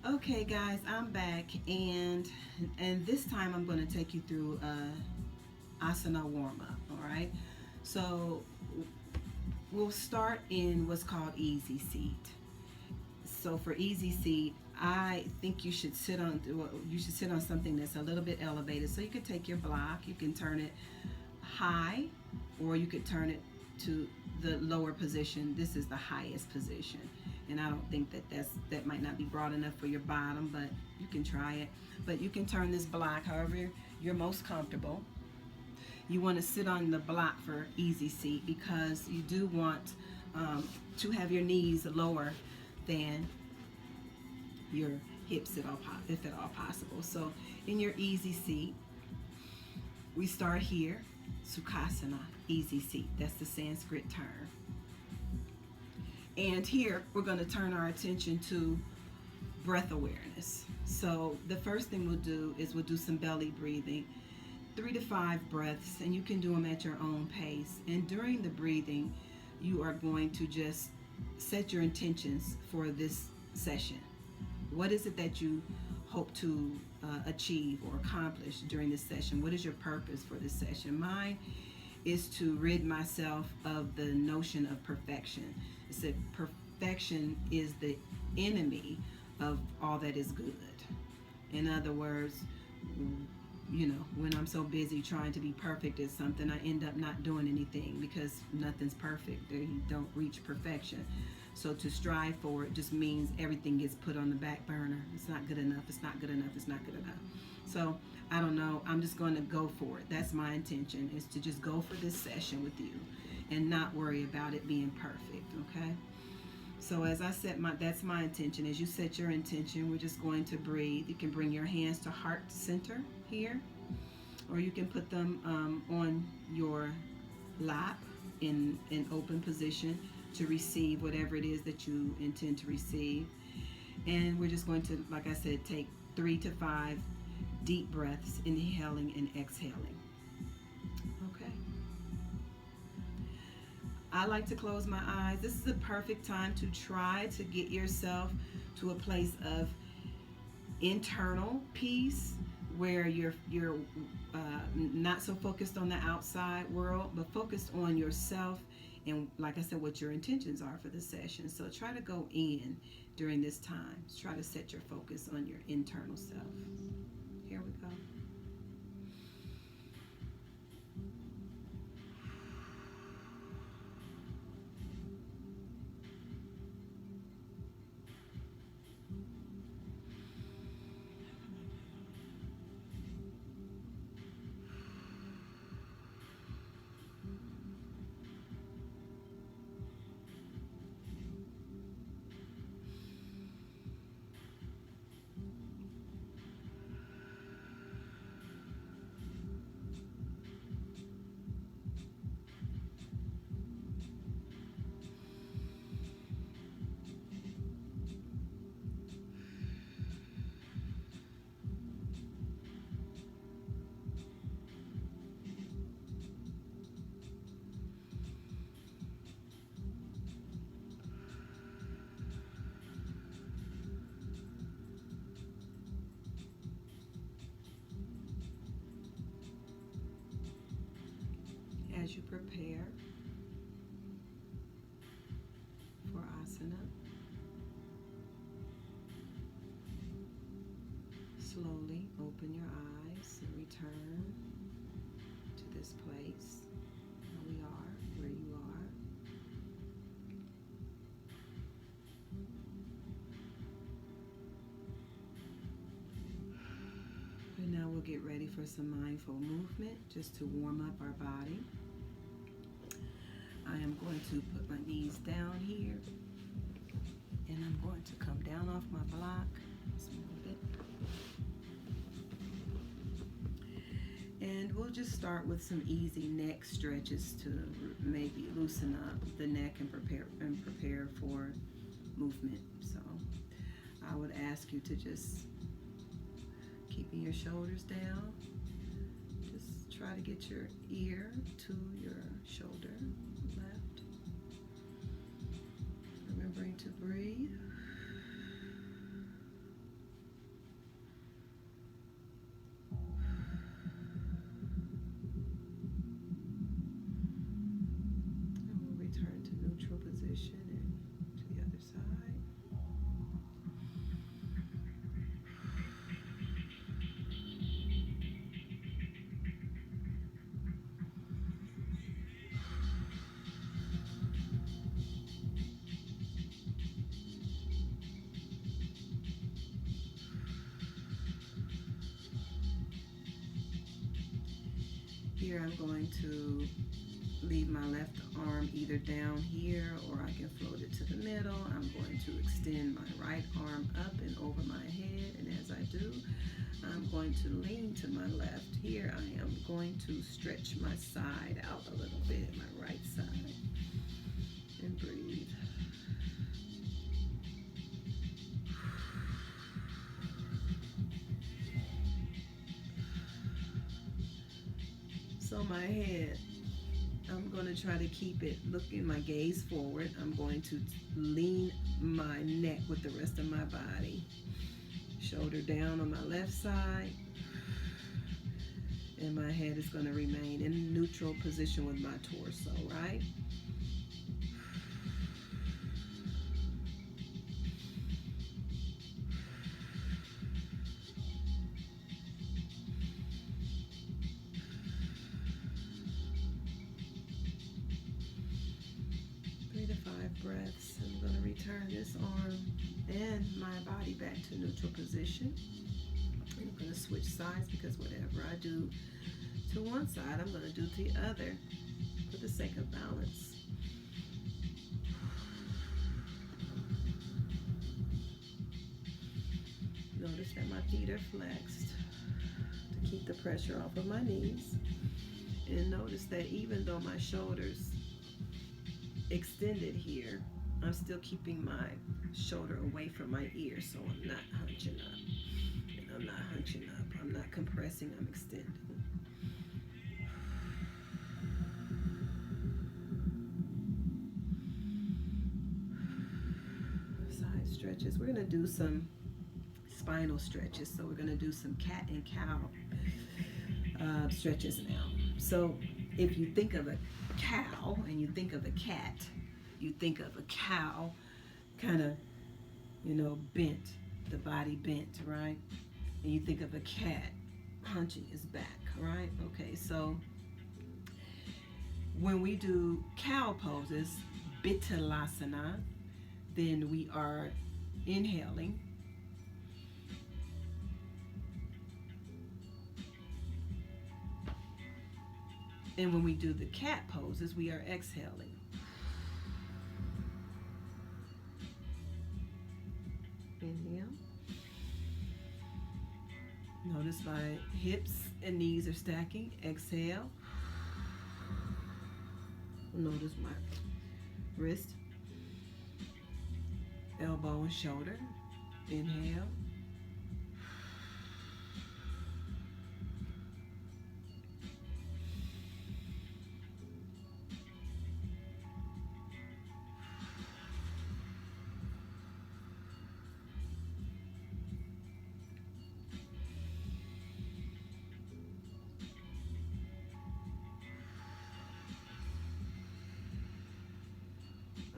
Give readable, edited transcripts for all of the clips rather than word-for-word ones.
Okay, guys, I'm back, and this time I'm going to take you through asana warm up. All right, so we'll start in what's called easy seat. So for easy seat, I think you should sit on something that's a little bit elevated. So you could take your block, you can turn it high, or you could turn it to the lower position. This is the highest position, and I don't think that might not be broad enough for your bottom, but you can try it. But you can turn this block however you're most comfortable. You want to sit on the block for easy seat because you do want to have your knees lower than your hips if at all possible. So in your easy seat, we start here, Sukhasana, easy seat. That's the Sanskrit term. And here we're going to turn our attention to breath awareness. So the first thing we'll do is we'll do some belly breathing, 3 to 5 breaths, and you can do them at your own pace. And during the breathing, you are going to just set your intentions for this session. What is it that you hope to achieve or accomplish during this session? What is your purpose for this session? Mine is to rid myself of the notion of perfection. It's that perfection is the enemy of all that is good. In other words, when I'm so busy trying to be perfect at something, I end up not doing anything because nothing's perfect. You don't reach perfection. So to strive for it just means everything gets put on the back burner. It's not good enough. It's not good enough. It's not good enough. So I don't know. I'm just going to go for it. That's my intention, is to just go for this session with you and not worry about it being perfect. Okay. So as I set that's my intention. As you set your intention, we're just going to breathe. You can bring your hands to heart center here, or you can put them on your lap in an open position to receive whatever it is that you intend to receive. And we're just going to, like I said, take 3 to 5 deep breaths, inhaling and exhaling. Okay. I like to close my eyes. This is a perfect time to try to get yourself to a place of internal peace where you're not so focused on the outside world, but focused on yourself and, like I said, what your intentions are for the session. So try to go in during this time. Try to set your focus on your internal self. Here we go. As you prepare for asana, slowly open your eyes and return to this place where you are. And now we'll get ready for some mindful movement just to warm up our body. I am going to put my knees down here, and I'm going to come down off my block. Let's move it. And we'll just start with some easy neck stretches to maybe loosen up the neck and prepare for movement. So I would ask you to just keeping your shoulders down. Just try to get your ear to your shoulder. Left. Remembering to breathe. Here I'm going to leave my left arm either down here or I can float it to the middle. I'm going to extend my right arm up and over my head, and as I do, I'm going to lean to my left. Here I am going to stretch my side out a little bit, my right side, and breathe. So my head, I'm going to try to keep it looking, my gaze forward. I'm going to lean my neck with the rest of my body. Shoulder down on my left side. And my head is going to remain in neutral position with my torso, right? Breaths. I'm going to return this arm and my body back to neutral position. I'm going to switch sides because whatever I do to one side, I'm going to do to the other for the sake of balance. Notice that my feet are flexed to keep the pressure off of my knees. And notice that even though my shoulders extended here, I'm still keeping my shoulder away from my ear, so I'm not hunching up. And I'm not hunching up. I'm not compressing, I'm extending. Side stretches. We're going to do some spinal stretches. So we're going to do some cat and cow stretches now. So if you think of a cow and you think of a cat, you think of a cow kind of, bent, the body bent, right? And you think of a cat hunching his back, right? Okay, so when we do cow poses, Bithalasana, then we are inhaling. And when we do the cat poses, we are exhaling. Inhale. Notice my hips and knees are stacking. Exhale. Notice my wrist, elbow and shoulder. Inhale.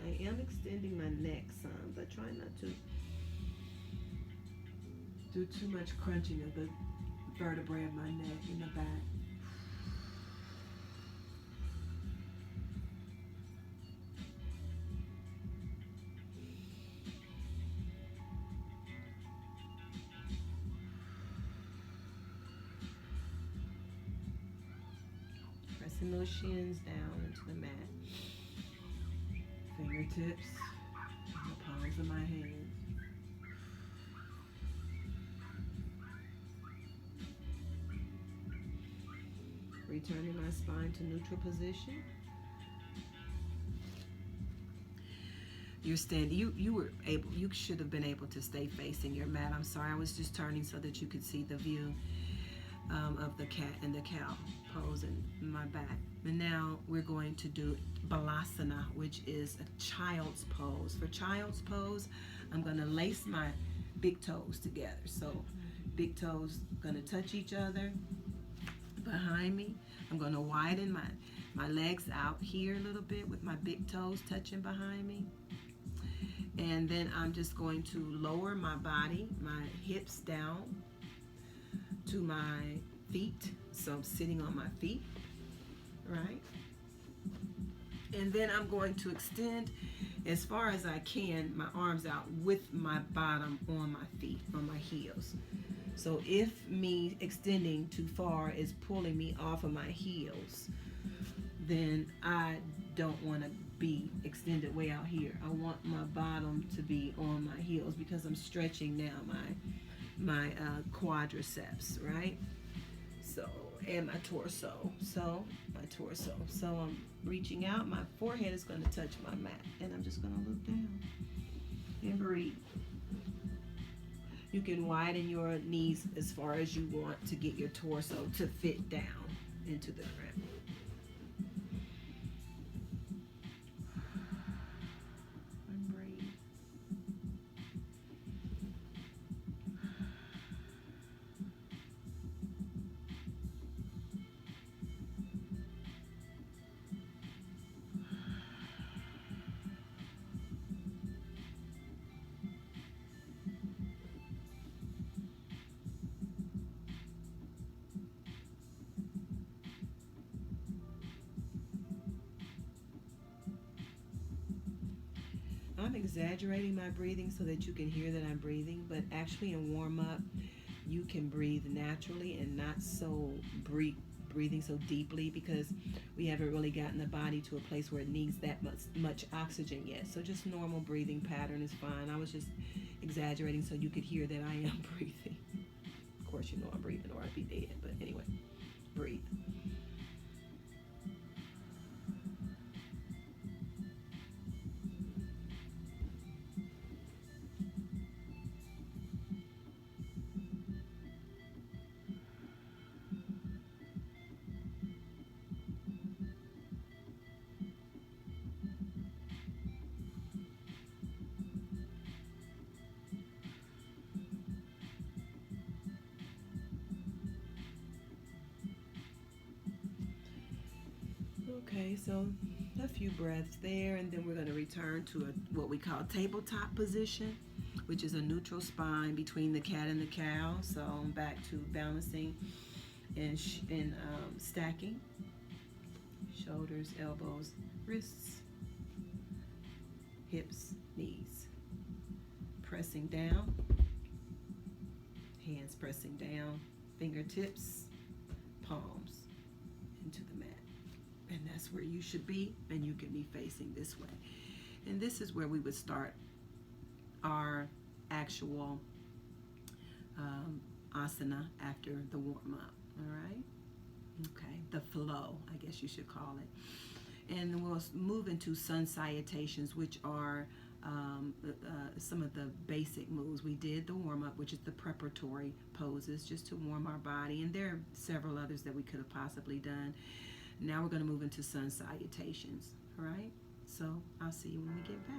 I am extending my neck some, but try not to do too much crunching of the vertebrae of my neck in the back. Pressing those shins down into the mat. Fingertips and the palms of my hands. Returning my spine to neutral position. You're standing. You should have been able to stay facing your mat. I'm sorry, I was just turning so that you could see the view of the cat and the cow pose in my back. And now we're going to do Balasana, which is a child's pose. For child's pose, I'm going to lace my big toes together. So big toes going to touch each other behind me. I'm going to widen my legs out here a little bit with my big toes touching behind me. And then I'm just going to lower my body, my hips down to my feet. So I'm sitting on my feet, right? And then I'm going to extend as far as I can my arms out with my bottom on my feet, on my heels. So if me extending too far is pulling me off of my heels, then I don't want to be extended way out here. I want my bottom to be on my heels because I'm stretching now my quadriceps, right? So, and my torso. So I'm reaching out. My forehead is going to touch my mat, and I'm just going to look down and breathe. You can widen your knees as far as you want to get your torso to fit down into the ground. And breathe. I'm exaggerating my breathing so that you can hear that I'm breathing, but actually in warm up, you can breathe naturally and not so breathing so deeply because we haven't really gotten the body to a place where it needs that much oxygen yet. So just normal breathing pattern is fine. I was just exaggerating so you could hear that I am breathing. Of course, you know I'm breathing or I'd be dead. But anyway, breathe. Okay, so a few breaths there, and then we're going to return to what we call tabletop position, which is a neutral spine between the cat and the cow. So I'm back to balancing and stacking. Shoulders, elbows, wrists, hips, knees. Pressing down, hands pressing down, fingertips, palms into the mat. And that's where you should be, and you can be facing this way. And this is where we would start our actual asana after the warm up. All right? Okay, the flow, I guess you should call it. And we'll move into sun salutations, which are some of the basic moves. We did the warm up, which is the preparatory poses, just to warm our body. And there are several others that we could have possibly done. Now we're going to move into sun salutations. All right? So I'll see you when we get back.